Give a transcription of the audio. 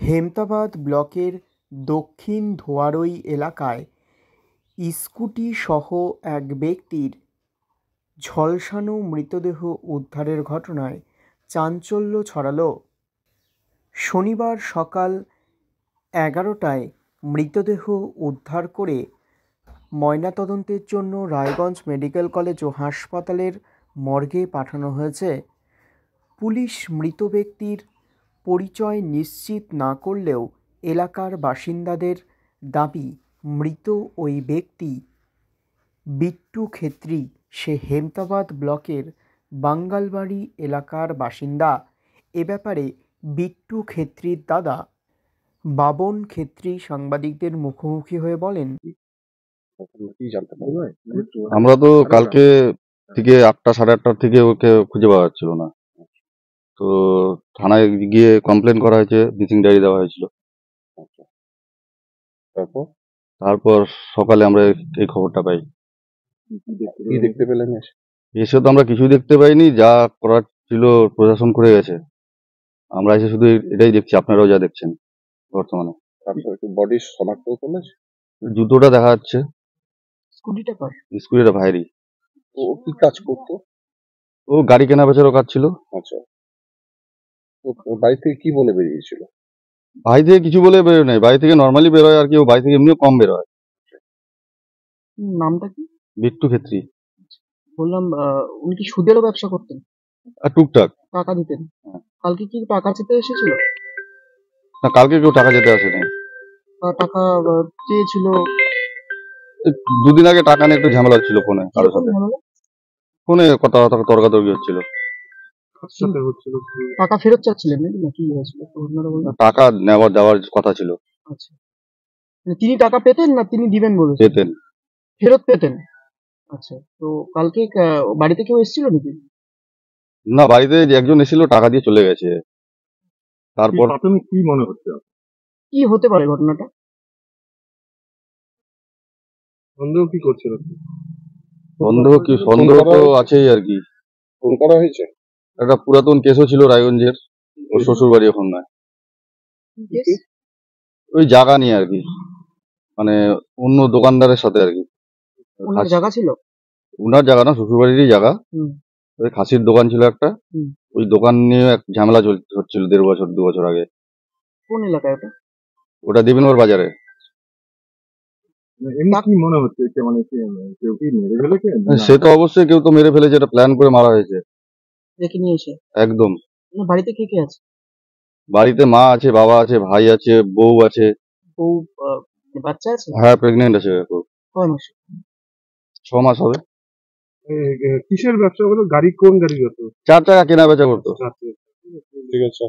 হেমতাবাদ ব্লকের দক্ষিণ ধোয়ারই এলাকায় স্কুটিসহ এক ব্যক্তির ঝলসানো মৃতদেহ উদ্ধারের ঘটনায় চাঞ্চল্য ছড়াল। শনিবার সকাল 11টায় মৃতদেহ উদ্ধার করে ময়নাতদন্তের জন্য রায়গঞ্জ মেডিকেল কলেজ ও হাসপাতালের মর্গে পাঠানো হয়েছে। পুলিশ মৃত ব্যক্তির পরিচয় নিশ্চিত না করলেও এলাকার বাসিন্দাদের দাবি, মৃত ওই ব্যক্তি বিট্টু খেত্রী। সে হেমতাবাদ ব্লকের বাঙ্গালবাড়ি এলাকার বাসিন্দা। এ ব্যাপারে বিট্টু খেত্রীর দাদা বাবন খেত্রী সাংবাদিকদের মুখোমুখি হয়ে বলেন, আমরা তো কালকে থেকে 8টা সাড়ে 8টার থেকে ওকে খুঁজে পাওয়া যাচ্ছিল না। তো থানায় গিয়ে কমপ্লেন করা হয়েছে, মিসিং ডায়েরি দেওয়া হয়েছিল। তারপর সকালে আমরা এই খবরটা পাই। কি দেখতে পেলেন? এসে তো আমরা কিছুই দেখতে পাইনি, যা করার ছিল প্রশাসন করে গেছে। আমরা এসে শুধু এটাই দেখছি, আপনারাও যা দেখছেন বর্তমানে। বডি শনাক্ত করলেন? জুতোটা দেখা যাচ্ছে। স্কুটিটা ভাইরি। ও কি কাজ করতো? ও গাড়ি কেনা বেচারও কাজ ছিল। আচ্ছা, ও বাড়ি থেকে কি বলে বেরিয়েছিল? বাড়ি থেকে কিছু বলে বেরোয় নাই, বাড়ি থেকে নর্মালি বেরোয় আর কি। ও বাড়ি থেকে এমনিও কম বেরোয়। নামটা কি? বিট্টু খেত্রী। বললাম উনি কি সুদেরও ব্যবসা করতেন? আর টুকটাক টাকা দিতেন? কালকে কি টাকা চেতে এসেছিল? না, কালকে কেউ টাকা যেতে আসেনি। টাকা চেয়েছিল? দুদিন আগে টাকা নিয়ে একটু ঝামেলা হচ্ছিল ফোনে, কারোর সাথে ফোনে কথা তর্কাতর্কি হচ্ছিল। টাকা ফেরত চাচ্ছিলেন নাকি হয়েছিল? টাকা নেওয়ার দেওয়ার কথা ছিল। আচ্ছা, তিনি টাকা পেতেন না তিনি দিবেন বলে? পেতেন। ফেরত পেতেন? আচ্ছা, তো কালকে বাড়িতে কেউ এসেছিল নাকি? না, বাড়িতে একজন এসেছিল, টাকা দিয়ে চলে গেছে। তারপর কি মনে হচ্ছে? কি হতে পারে ঘটনাটা? সন্দেহ কি করছিল? সন্দেহ তো আছেই আর কি। ফোন করা হয়েছে? একটা পুরাতন কেসও ছিল রায়গঞ্জের, ওর শ্বশুর বাড়ি ওখান নয়, ওই জায়গা নিয়ে আর কি, মানে অন্য দোকানদারের সাথে আর কি। জায়গা ছিল? উনার জায়গা না, শ্বশুর বাড়িরই জায়গা। ওই খাসির দোকান ছিল একটা, ওই দোকান নিয়ে এক ঝামেলা হচ্ছিল 1.5 বছর 2 বছর আগে। কোন এলাকায় ওটা? ওটা দেবিনগর বাজারে। কি মনে হচ্ছে, কেউ কি মেরে ফেলেছে? সে তো অবশ্যই কেউ তো মেরে ফেলেছে, এটা প্ল্যান করে মারা হয়েছে। দেখে নিয়ে এসে? একদম। বাড়িতে কে কে আছে? বাড়িতে মা আছে, বাবা আছে, ভাই আছে, বউ আছে। বউ বাচ্চা আছে? হ্যাঁ, প্রেগনেন্ট আছে। কয় মাস? 6 মাস হবে। কিসের ব্যবসা করতো? কোন গাড়ি করতো? 4 চাকা কেনা বেচা করতো। ঠিক আছে।